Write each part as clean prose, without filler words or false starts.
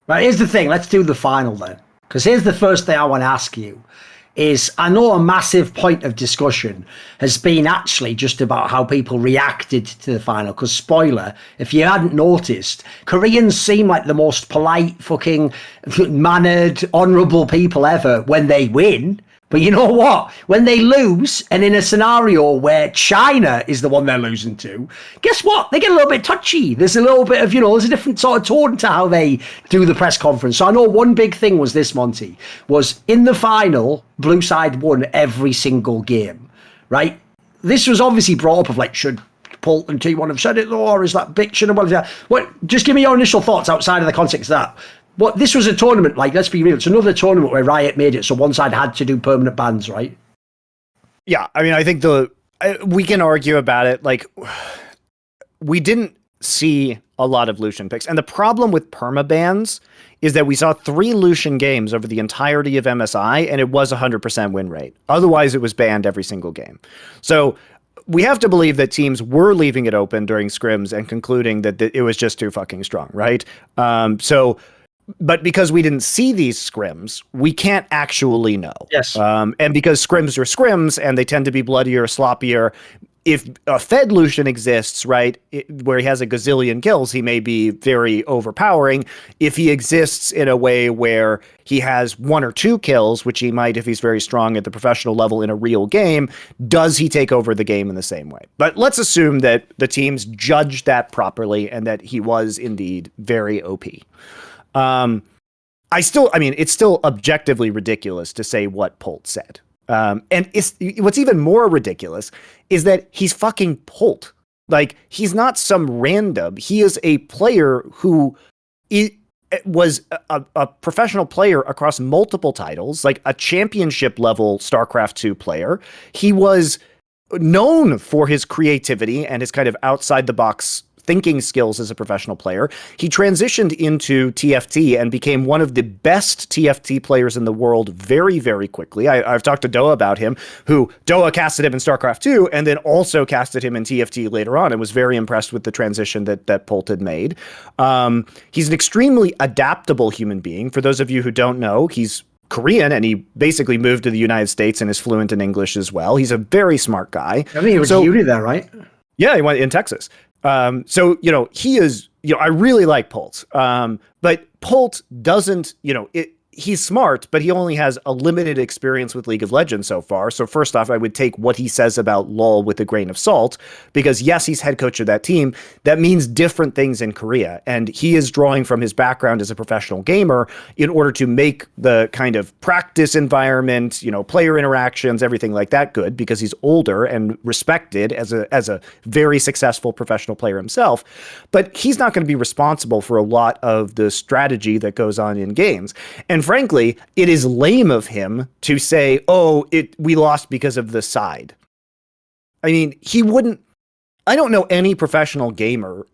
Right, here's the thing. Let's do the final then. Because here's the first thing I want to ask you is, I know a massive point of discussion has been actually just about how people reacted to the final. Because spoiler, if you hadn't noticed, Koreans seem like the most polite, fucking mannered, honourable people ever when they win. But you know what? When they lose, and in a scenario where China is the one they're losing to, guess what? They get a little bit touchy. There's a little bit of, there's a different sort of tone to how they do the press conference. So I know one big thing was this, Monte, was in the final, Blue side won every single game, right? This was obviously brought up of like, should Polt and T1 have said it though, or is that bitching and what is that? What? Just give me your initial thoughts outside of the context of that. But this was a tournament, like, let's be real, it's another tournament where Riot made it, so one side had to do permanent bans, right? Yeah, I mean, I think we can argue about it. Like, we didn't see a lot of Lucian picks. And the problem with permabans is that we saw 3 Lucian games over the entirety of MSI, and it was 100% win rate. Otherwise, it was banned every single game. So we have to believe that teams were leaving it open during scrims and concluding that it was just too fucking strong, right? But because we didn't see these scrims, we can't actually know. Yes. And because scrims are scrims and they tend to be bloodier, sloppier, if a Fed Lucian exists, right, where he has a gazillion kills, he may be very overpowering. If he exists in a way where he has 1 or 2 kills, which he might if he's very strong at the professional level in a real game, does he take over the game in the same way? But let's assume that the teams judged that properly and that he was indeed very OP. It's still objectively ridiculous to say what Polt said. And what's even more ridiculous is that he's fucking Polt. Like, he's not some random. He is a player who was a professional player across multiple titles, like a championship level StarCraft 2 player. He was known for his creativity and his kind of outside the box thinking skills as a professional player. He transitioned into TFT and became one of the best TFT players in the world very, very quickly. I've talked to Doa about him, who Doa casted him in StarCraft 2 and then also casted him in TFT later on and was very impressed with the transition that Polt had made. He's an extremely adaptable human being. For those of you who don't know, he's Korean, and he basically moved to the United States and is fluent in English as well. He's a very smart guy. I mean, he was uni there, right? Yeah, he went in Texas. So, he is, I really like Polt. But Polt doesn't, he's smart, but he only has a limited experience with League of Legends so far. So first off, I would take what he says about LoL with a grain of salt, because yes, he's head coach of that team. That means different things in Korea. And he is drawing from his background as a professional gamer in order to make the kind of practice environment, player interactions, everything like that good, because he's older and respected as a very successful professional player himself. But he's not going to be responsible for a lot of the strategy that goes on in games. And frankly, it is lame of him to say, we lost because of the side. I mean, he wouldn't. I don't know any professional gamer.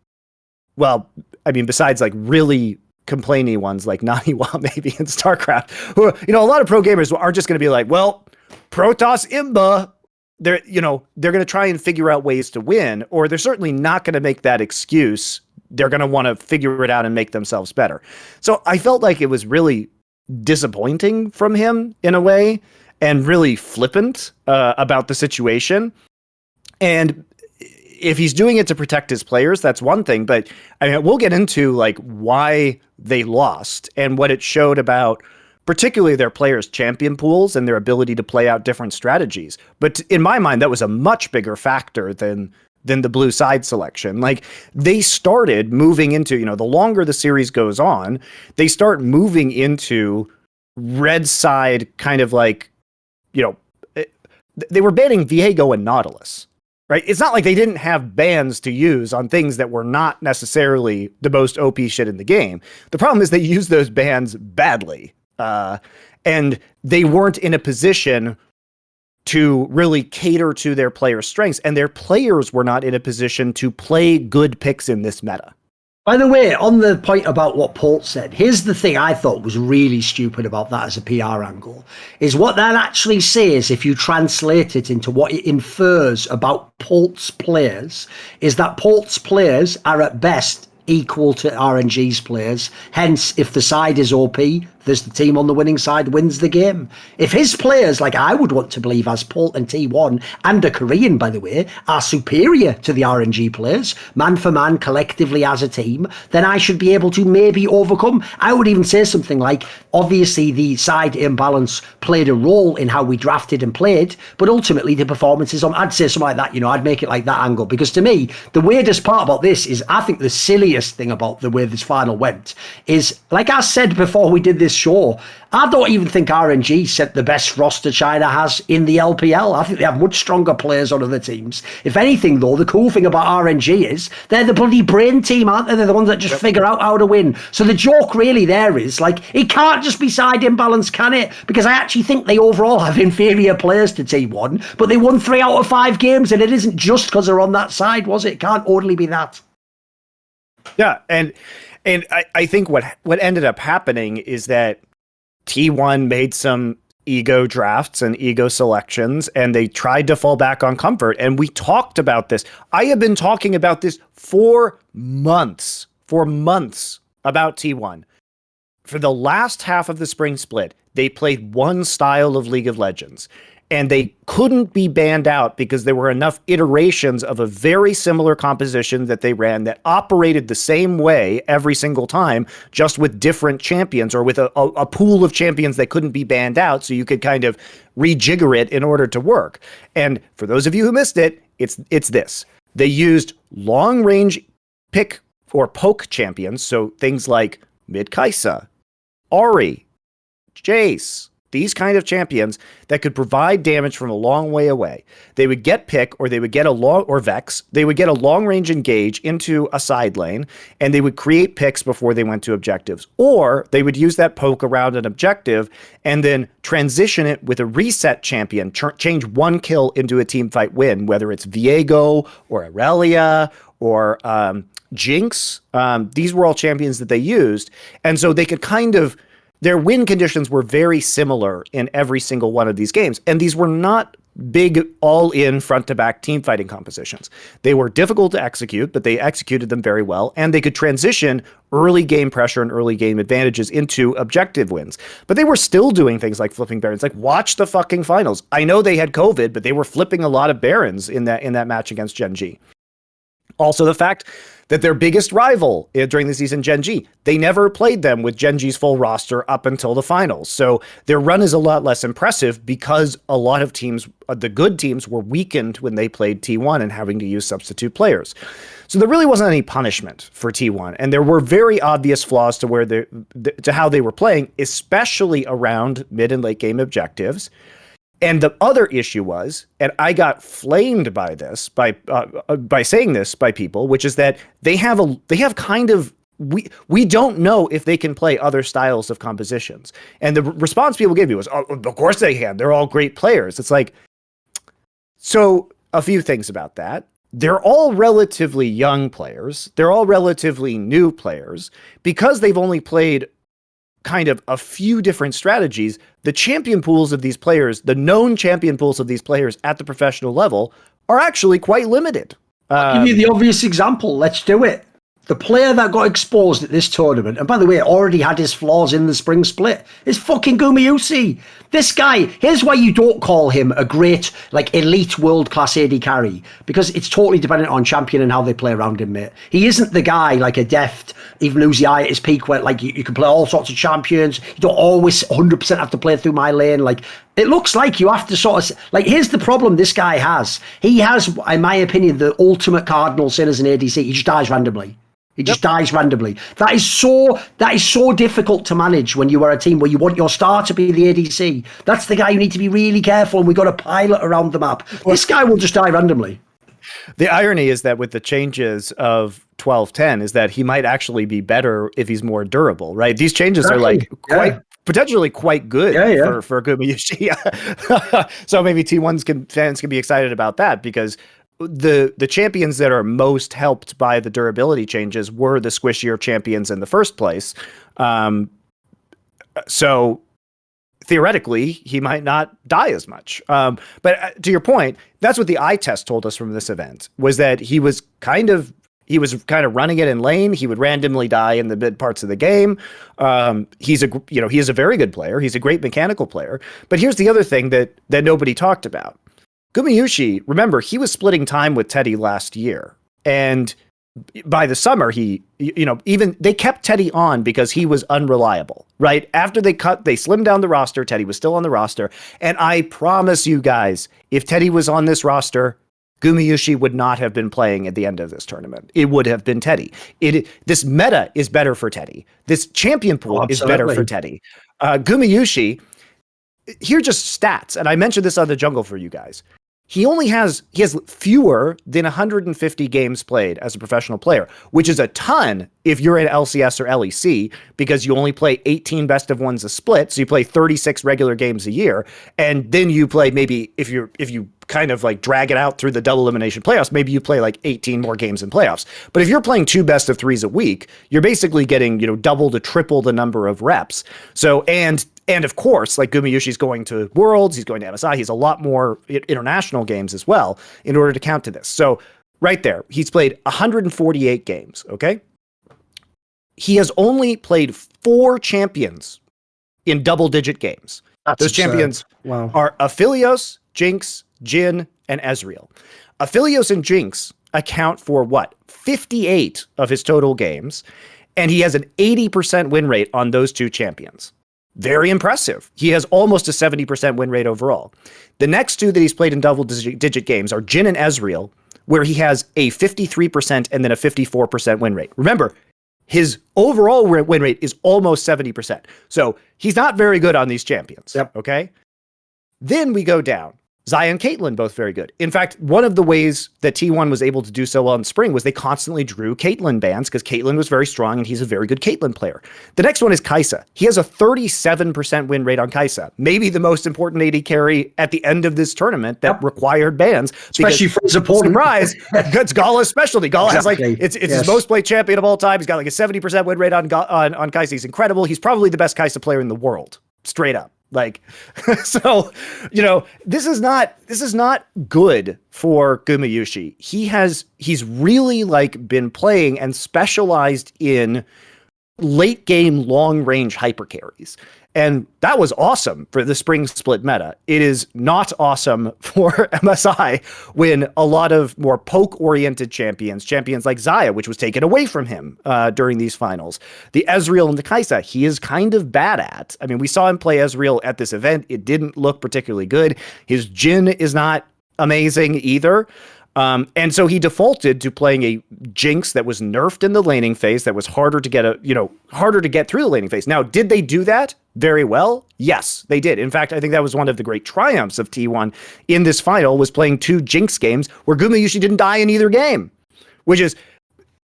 Well, I mean, besides like really complainy ones like Naniwa maybe in StarCraft, who, a lot of pro gamers are just going to be like, well, Protoss Imba. They're going to try and figure out ways to win, or they're certainly not going to make that excuse. They're going to want to figure it out and make themselves better. So I felt like it was really disappointing from him in a way, and really flippant about the situation. And if he's doing it to protect his players, that's one thing. But I mean, we'll get into like why they lost and what it showed about particularly their players' champion pools and their ability to play out different strategies. But in my mind, that was a much bigger factor than the blue side selection. Like, they started moving into, the longer the series goes on, they start moving into red side kind of like, they were banning Viego and Nautilus, right? It's not like they didn't have bans to use on things that were not necessarily the most OP shit in the game. The problem is they used those bans badly. And they weren't in a position to really cater to their players' strengths, and their players were not in a position to play good picks in this meta. By the way, on the point about what Polt said, here's the thing I thought was really stupid about that as a PR angle, is what that actually says, if you translate it into what it infers about Polt's players, is that Polt's players are at best equal to RNG's players. Hence, if the side is OP, there's the team on the winning side wins the game. If his players, like I would want to believe as Polt and T1, and a Korean, by the way, are superior to the RNG players, man for man, collectively as a team, then I should be able to maybe overcome. I would even say something like, obviously the side imbalance played a role in how we drafted and played, but ultimately the performances on, I'd say something like that, I'd make it like that angle. Because to me, the weirdest part about this is, I think the silliest thing about the way this final went is, like I said before we did this show, I don't even think RNG sent the best roster China has in the LPL. I think they have much stronger players on other teams. If anything, though, the cool thing about RNG is they're the bloody brain team, aren't they? They're the ones that just figure out how to win. So the joke really there is, like, it can't just be side imbalance, can it? Because I actually think they overall have inferior players to T1, but they won 3 out of 5 games, and it isn't just because they're on that side, was it? It can't only be that. Yeah, and I think what ended up happening is that T1 made some ego drafts and ego selections, and they tried to fall back on comfort. And we talked about this. I have been talking about this for months about T1. For the last half of the spring split, they played one style of League of Legends. And they couldn't be banned out because there were enough iterations of a very similar composition that they ran that operated the same way every single time, just with different champions, or with a pool of champions that couldn't be banned out, so you could kind of rejigger it in order to work. And for those of you who missed it, it's this. They used long-range pick or poke champions, so things like Mid-Kaisa, Ahri, Jace, these kind of champions that could provide damage from a long way away. They would get pick, or they would get or Vex. They would get a long range engage into a side lane, and they would create picks before they went to objectives. Or they would use that poke around an objective and then transition it with a reset champion, change one kill into a team fight win, whether it's Viego or Aurelia or Jinx. These were all champions that they used. And so they could kind of, their win conditions were very similar in every single one of these games. And these were not big, all-in, front-to-back team fighting compositions. They were difficult to execute, but they executed them very well. And they could transition early game pressure and early game advantages into objective wins. But they were still doing things like flipping Barons. Like, watch the fucking finals. I know they had COVID, but they were flipping a lot of Barons in that match against Gen G. Also, the fact that their biggest rival during the season, Gen G, they never played them with Gen G's full roster up until the finals. So their run is a lot less impressive because a lot of teams, the good teams, were weakened when they played T1 and having to use substitute players. So there really wasn't any punishment for T1. And there were very obvious flaws to to how they were playing, especially around mid and late game objectives. And the other issue was, and I got flamed by this, by saying this by people, which is that they have kind of, we don't know if they can play other styles of compositions. And the response people gave me was, oh, of course they can. They're all great players. It's like, so a few things about that. They're all relatively young players. They're all relatively new players. Because they've only played kind of a few different strategies, the champion pools of these players, the known champion pools of these players at the professional level, are actually quite limited. I'll give you the obvious example. Let's do it. The player that got exposed at this tournament, and by the way, already had his flaws in the spring split, is fucking Gumayushi. This guy, here's why you don't call him a great, like, elite world-class AD carry, because it's totally dependent on champion and how they play around him, mate. He isn't the guy, like a Deft, even Uzi at his peak, where, like, you can play all sorts of champions. You don't always 100% have to play through my lane. Like, it looks like you have to sort of, like, here's the problem this guy has. He has, in my opinion, the ultimate cardinal sin as an ADC. He just dies randomly. He just dies randomly. That is so difficult to manage when you are a team where you want your star to be the ADC. That's the guy you need to be really careful, and we've got a pilot around the map. This guy will just die randomly. The irony is that with the changes of 12-10 is that he might actually be better if he's more durable, right? These changes are like potentially quite good for Gumayushi. So maybe fans can be excited about that, because the champions that are most helped by the durability changes were the squishier champions in the first place. So theoretically, he might not die as much. But to your point, that's what the eye test told us from this event, was that he was kind of, He was kind of running it in lane. He would randomly die in the mid parts of the game. He is a very good player. He's a great mechanical player. But here's the other thing that nobody talked about. Gumayushi, remember, he was splitting time with Teddy last year. And by the summer, even they kept Teddy on because he was unreliable, right? After they slimmed down the roster, Teddy was still on the roster. And I promise you guys, if Teddy was on this roster, Gumayushi would not have been playing at the end of this tournament. It would have been Teddy. This meta is better for Teddy. This champion pool is better for Teddy. Gumayushi, here are just stats, and I mentioned this on the jungle for you guys. He has fewer than 150 games played as a professional player, which is a ton if you're in LCS or LEC, because you only play 18 best of ones a split. So you play 36 regular games a year. And then you play, maybe if you kind of like drag it out through the double elimination playoffs, maybe you play like 18 more games in playoffs. But if you're playing 2 best of 3s a week, you're basically getting, double to triple the number of reps. So, and of course, like Gumayushi's going to Worlds, he's going to MSI, he's a lot more international games as well in order to count to this. So right there, he's played 148 games, okay? He has only played 4 champions in double-digit games. Those champions are Aphelios, Jinx, Jhin, and Ezreal. Aphelios and Jinx account for 58 of his total games, and he has an 80% win rate on those 2 champions. Very impressive. He has almost a 70% win rate overall. The next 2 that he's played in double-digit games are Jhin and Ezreal, where he has a 53% and then a 54% win rate. Remember, his overall win rate is almost 70%. So he's not very good on these champions. Yep. Okay? Then we go down. Xayah and Caitlyn, both very good. In fact, one of the ways that T1 was able to do so well in spring was they constantly drew Caitlyn bans because Caitlyn was very strong and he's a very good Caitlyn player. The next one is Kai'Sa. He has a 37% win rate on Kai'Sa. Maybe the most important AD carry at the end of this tournament that required bans. Especially for his opponent. Surprise, it's Gala's specialty. Gala has it's his most played champion of all time. He's got like a 70% win rate on Kai'Sa. He's incredible. He's probably the best Kai'Sa player in the world. Straight up. Like, so, this is not good for Gumayushi. He's really like been playing and specialized in late game long range hyper carries. And that was awesome for the spring split meta. It is not awesome for MSI when a lot of more poke-oriented champions like Xayah, which was taken away from him during these finals. The Ezreal and the Kai'Sa, he is kind of bad at. I mean, we saw him play Ezreal at this event. It didn't look particularly good. His Jhin is not amazing either. And so he defaulted to playing a Jinx that was nerfed in the laning phase, that was harder to get through the laning phase. Now, did they do that very well? Yes, they did. In fact, I think that was one of the great triumphs of T1 in this final, was playing 2 Jinx games where Gumayushi didn't die in either game, which is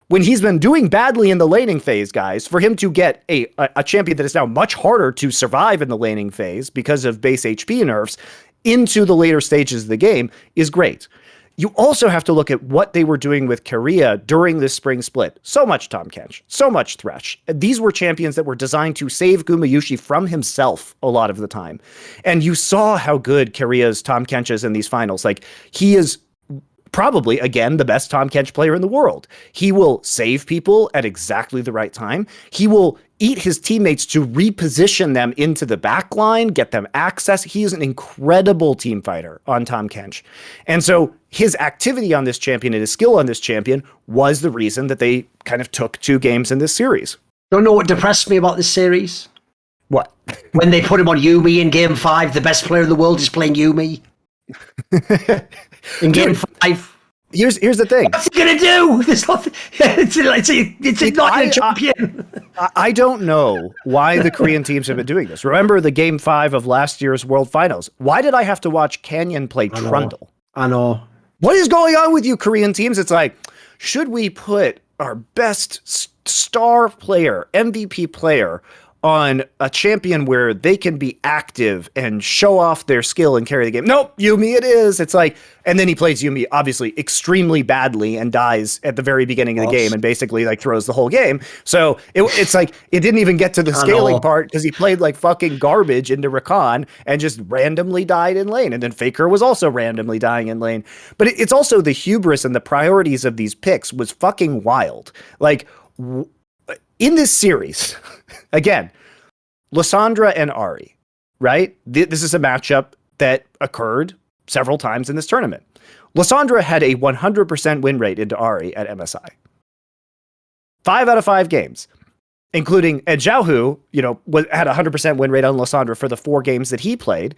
when he's been doing badly in the laning phase, guys, for him to get a champion that is now much harder to survive in the laning phase because of base HP nerfs into the later stages of the game is great. You also have to look at what they were doing with Korea during this spring split. So much Tahm Kench, so much Thresh. These were champions that were designed to save Gumayushi from himself a lot of the time. And you saw how good Korea's Tahm Kench is in these finals. Like, he is probably, again, the best Tahm Kench player in the world. He will save people at exactly the right time. He will eat his teammates to reposition them into the back line, get them access. He is an incredible team fighter on Tahm Kench. And so his activity on this champion and his skill on this champion was the reason that they kind of took 2 games in this series. Don't know what depressed me about this series? What? When they put him on Yuumi in game 5, the best player in the world is playing Yuumi. In game 5. Here's the thing. What's he gonna do? There's nothing. It's not a champion. I don't know why the Korean teams have been doing this. Remember the game 5 of last year's World Finals? Why did I have to watch Canyon play Trundle? I know. What is going on with you Korean teams? It's like, should we put our best star player, MVP player, on a champion where they can be active and show off their skill and carry the game. Nope, Yuumi it is. It's like, and then he plays Yuumi obviously extremely badly and dies at the very beginning of the game and basically like throws the whole game. So it's like, it didn't even get to the scaling part because he played like fucking garbage into Rakan and just randomly died in lane. And then Faker was also randomly dying in lane. But it's also the hubris and the priorities of these picks was fucking wild. Like, in this series, again, Lissandra and Ahri, right? This is a matchup that occurred several times in this tournament. Lissandra had a 100% win rate into Ahri at MSI. 5 out of 5 games, including Ejauhu, had a 100% win rate on Lissandra for the 4 games that he played.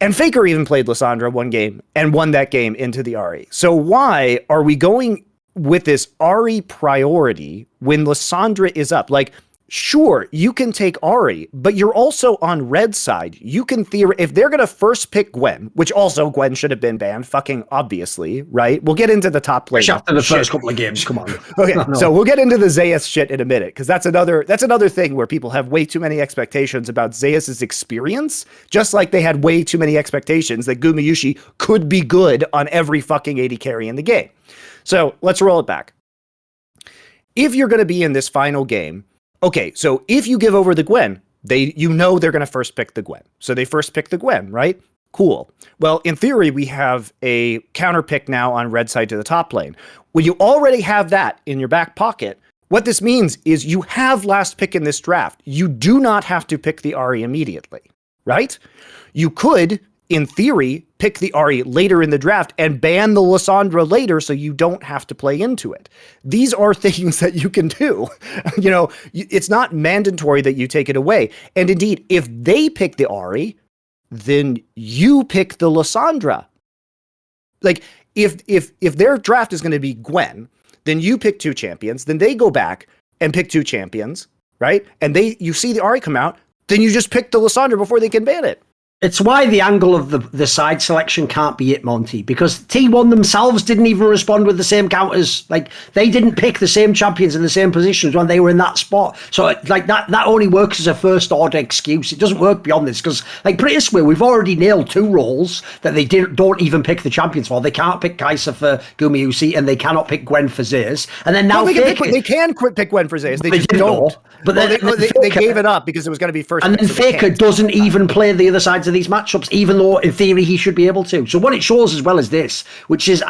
And Faker even played Lissandra 1 game and won that game into the Ahri. So why are we going with this Ahri priority when Lissandra is up? Like, sure, you can take Ahri, but you're also on red side. You can if they're going to first pick Gwen, which also Gwen should have been banned, fucking obviously, right? We'll get into the top lane. After the first couple of games, come on. Okay, so we'll get into the Zeus shit in a minute, because that's another thing where people have way too many expectations about Zeus's experience, just like they had way too many expectations that Gumayushi could be good on every fucking AD carry in the game. So let's roll it back. If you're going to be in this final game, okay, so if you give over the Gwen, they're going to first pick the Gwen. So they first pick the Gwen, right? Cool. Well, in theory, we have a counter pick now on red side to the top lane. When you already have that in your back pocket, what this means is you have last pick in this draft. You do not have to pick the Ahri immediately, right? You could, in theory, pick the Ahri later in the draft and ban the Lissandra later so you don't have to play into it. These are things that you can do. It's not mandatory that you take it away. And indeed, if they pick the Ahri, then you pick the Lissandra. Like, if their draft is going to be Gwen, then you pick 2 champions, then they go back and pick 2 champions, right? And you see the Ahri come out, then you just pick the Lissandra before they can ban it. It's why the angle of the side selection can't be it, Monte, because T1 themselves didn't even respond with the same counters. Like, they didn't pick the same champions in the same positions when they were in that spot. So, like, that only works as a first-order excuse. It doesn't work beyond this, because, like, put it this way, we've already nailed 2 roles that they don't even pick the champions for. They can't pick Kai'Sa for Gumayushi, and they cannot pick Gwen for Zeus. And then now they can pick Gwen for Zeus. They just don't. But they gave it up because it was going to be first. And then Faker doesn't even play the other sides of these matchups, even though in theory he should be able to. So what it shows as well as this, which is,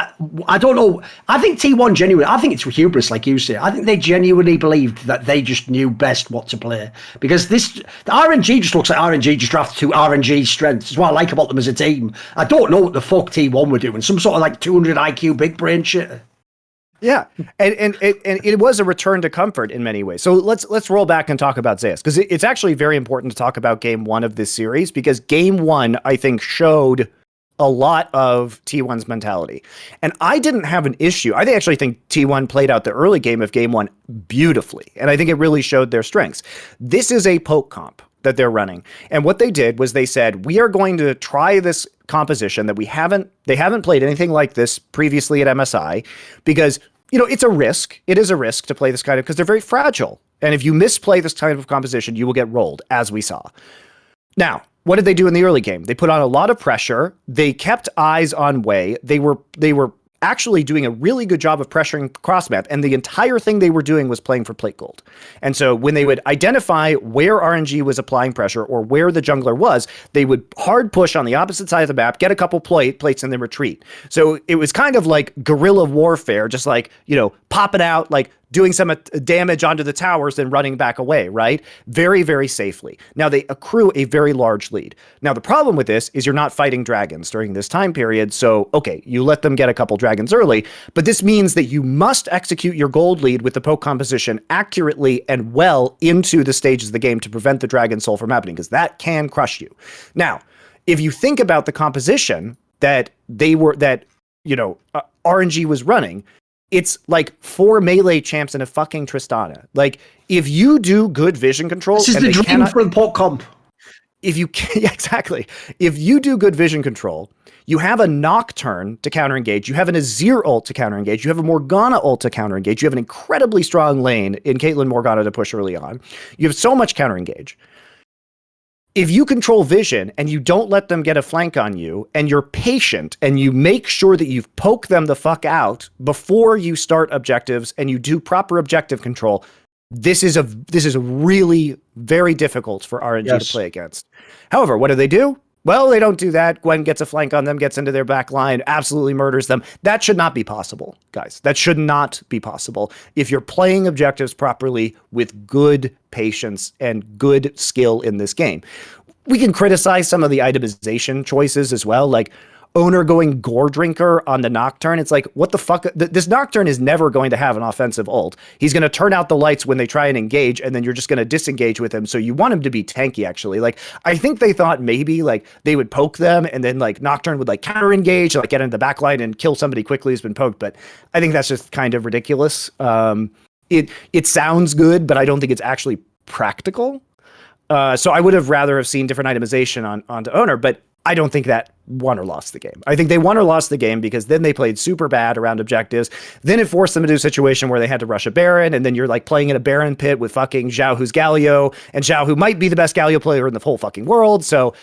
I don't know, I think T1 genuinely, I think it's hubris, like you say. I think they genuinely believed that they just knew best what to play. Because the RNG just looks like RNG just drafted to RNG strengths. That's what I like about them as a team. I don't know what the fuck T1 were doing. Some sort of like 200 IQ big brain shit. Yeah, and it was a return to comfort in many ways. So let's roll back and talk about Zeus, because it's actually very important to talk about game 1 of this series, because game 1, I think, showed a lot of T1's mentality. And I didn't have an issue. I actually think T1 played out the early game of game 1 beautifully, and I think it really showed their strengths. This is a poke comp that they're running. And what they did was they said, we are going to try this composition that they haven't played anything like this previously at MSI, because it's a risk. It is a risk to play this kind of, because they're very fragile. And if you misplay this type of composition, you will get rolled, as we saw. Now, what did they do in the early game? They put on a lot of pressure. They kept eyes on Wei. They were actually doing a really good job of pressuring cross map, and the entire thing they were doing was playing for plate gold. And so when they would identify where RNG was applying pressure or where the jungler was, they would hard push on the opposite side of the map, get a couple plates, and then retreat. So it was kind of like guerrilla warfare, just like, popping out, like doing some damage onto the towers, then running back away, right? Very, very safely. Now, they accrue a very large lead. Now, the problem with this is you're not fighting dragons during this time period, so, okay, you let them get a couple dragons early, but this means that you must execute your gold lead with the poke composition accurately and well into the stages of the game to prevent the dragon soul from happening, because that can crush you. Now, if you think about the composition that RNG was running, it's like 4 melee champs and a fucking Tristana. Like, if you do good vision control, this is the dream for the poke comp. if you can, yeah, exactly. If you do good vision control, you have a Nocturne to counter engage, you have an Azir ult to counter engage, you have a Morgana ult to counter engage, you have an incredibly strong lane in Caitlyn Morgana to push early on. You have so much counter engage. If you control vision and you don't let them get a flank on you, and you're patient and you make sure that you've poked them the fuck out before you start objectives and you do proper objective control, this is a really very difficult for RNG to play against. However, what do? Well, they don't do that. Gwen gets a flank on them, gets into their back line, absolutely murders them. That should not be possible, guys. That should not be possible. If you're playing objectives properly with good patience and good skill in this game. We can criticize some of the itemization choices as well, like Owner going Gore Drinker on the Nocturne. It's like, what the fuck? This Nocturne is never going to have an offensive ult. He's going to turn out the lights when they try and engage, and then you're just going to disengage with him. So you want him to be tanky, actually. Like, I think they thought maybe like they would poke them, and then like Nocturne would like counter engage, like get into the backline and kill somebody quickly who's been poked. But I think that's just kind of ridiculous. It sounds good, but I don't think it's actually practical. So I would have rather have seen different itemization onto Owner, but I don't think that won or lost the game. I think they won or lost the game because then they played super bad around objectives. Then it forced them into a situation where they had to rush a Baron, and then you're like playing in a Baron pit with fucking Zhao, who's Galio, and Zhao, who might be the best Galio player in the whole fucking world. So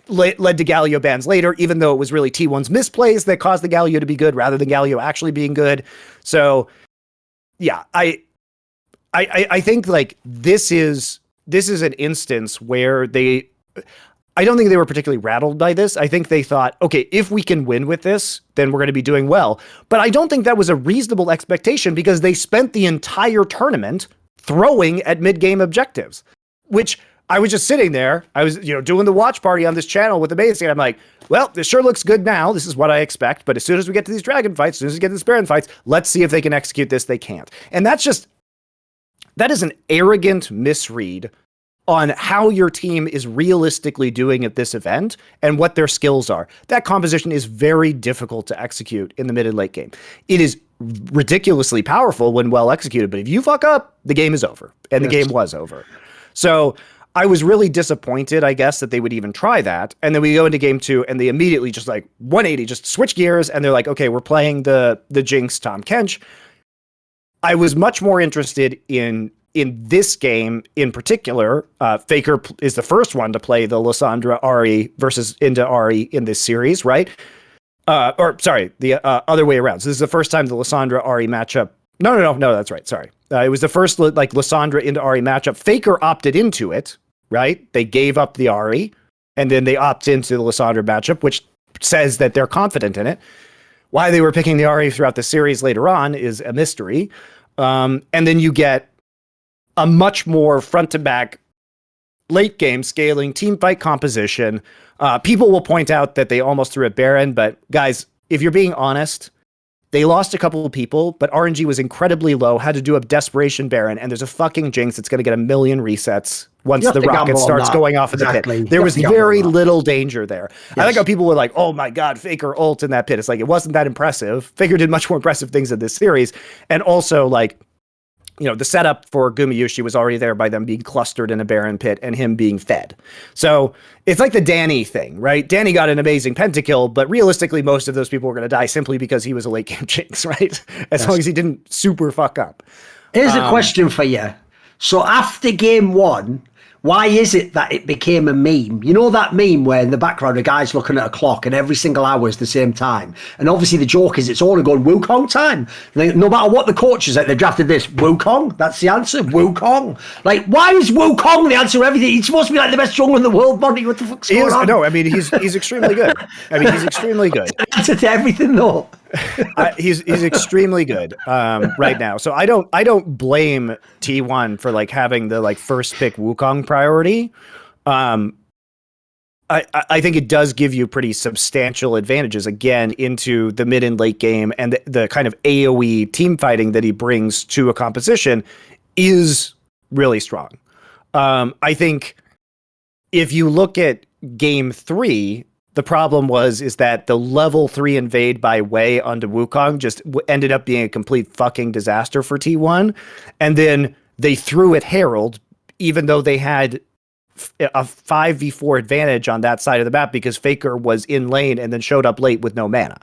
led to Galio bans later, even though it was really T1's misplays that caused the Galio to be good rather than Galio actually being good. So yeah, I think like this is an instance where I don't think they were particularly rattled by this. I think they thought, okay, if we can win with this, then we're going to be doing well. But I don't think that was a reasonable expectation because they spent the entire tournament throwing at mid-game objectives, which I was just sitting there. I was, doing the watch party on this channel with the base, and I'm like, well, this sure looks good now. This is what I expect. But as soon as we get to these dragon fights, as soon as we get to these Baron fights, let's see if they can execute this. They can't. And that is an arrogant misread on how your team is realistically doing at this event and what their skills are. That composition is very difficult to execute in the mid and late game. It is ridiculously powerful when well executed, but if you fuck up, the game is over. And the game was over. So I was really disappointed, I guess, that they would even try that. And then we go into game 2 and they immediately just like 180, just switch gears. And they're like, okay, we're playing the Jinx Tahm Kench. I was much more interested in this game in particular. Faker is the first one to play the Lissandra Ahri versus into Ahri in this series, right? The other way around. So this is the first time the Lissandra Ahri matchup. No, that's right. Sorry. It was the first like Lissandra into Ahri matchup. Faker opted into it, right? They gave up the Ahri, and then they opt into the Lissandra matchup, which says that they're confident in it. Why they were picking the Ahri throughout the series later on is a mystery. And then you get a much more front to back late game scaling team fight composition. People will point out that they almost threw a Baron, but guys, if you're being honest, they lost a couple of people, but RNG was incredibly low, had to do a desperation Baron, and there's a fucking Jinx that's going to get a million resets once the rocket starts going off of the pit. There was very little danger there. Yes. I like how people were like, oh my God, Faker ult in that pit. It's like, it wasn't that impressive. Faker did much more impressive things in this series. And also like, the setup for Gumayushi was already there by them being clustered in a Baron pit and him being fed. So it's like the Danny thing, right? Danny got an amazing pentakill, but realistically, most of those people were going to die simply because he was a late game Jinx, right? As long as he didn't super fuck up. Here's a question for you. So after game 1, why is it that it became a meme? You know that meme where in the background a guy's looking at a clock and every single hour is the same time? And obviously the joke is it's all going Wukong time. No matter what the coach is like, they drafted this. Wukong? That's the answer? Wukong? Like, why is Wukong the answer to everything? He's supposed to be like the best jungler in the world, Monte. What the fuck's going on? No, I mean, he's extremely good. He's extremely good. Answer to everything, though. He's extremely good right now. So I don't blame T1 for like having the like first pick Wukong priority. I think it does give you pretty substantial advantages again into the mid and late game, and the kind of AoE team fighting that he brings to a composition is really strong. I think if you look at game 3, the problem is that the level 3 invade by Wei onto Wukong just ended up being a complete fucking disaster for T1. And then they threw at Herald, even though they had a 5v4 advantage on that side of the map because Faker was in lane and then showed up late with no mana.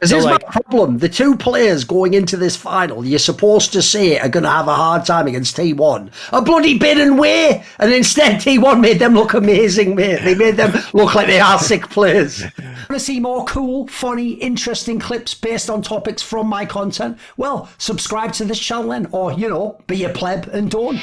This is my problem. The two players going into this final, you're supposed to say are going to have a hard time against T1. A bloody bid and way. And instead T1 made them look amazing, mate. They made them look like they are sick players. Want to see more cool, funny, interesting clips based on topics from my content? Well, subscribe to this channel then, or, you know, be a pleb and don't.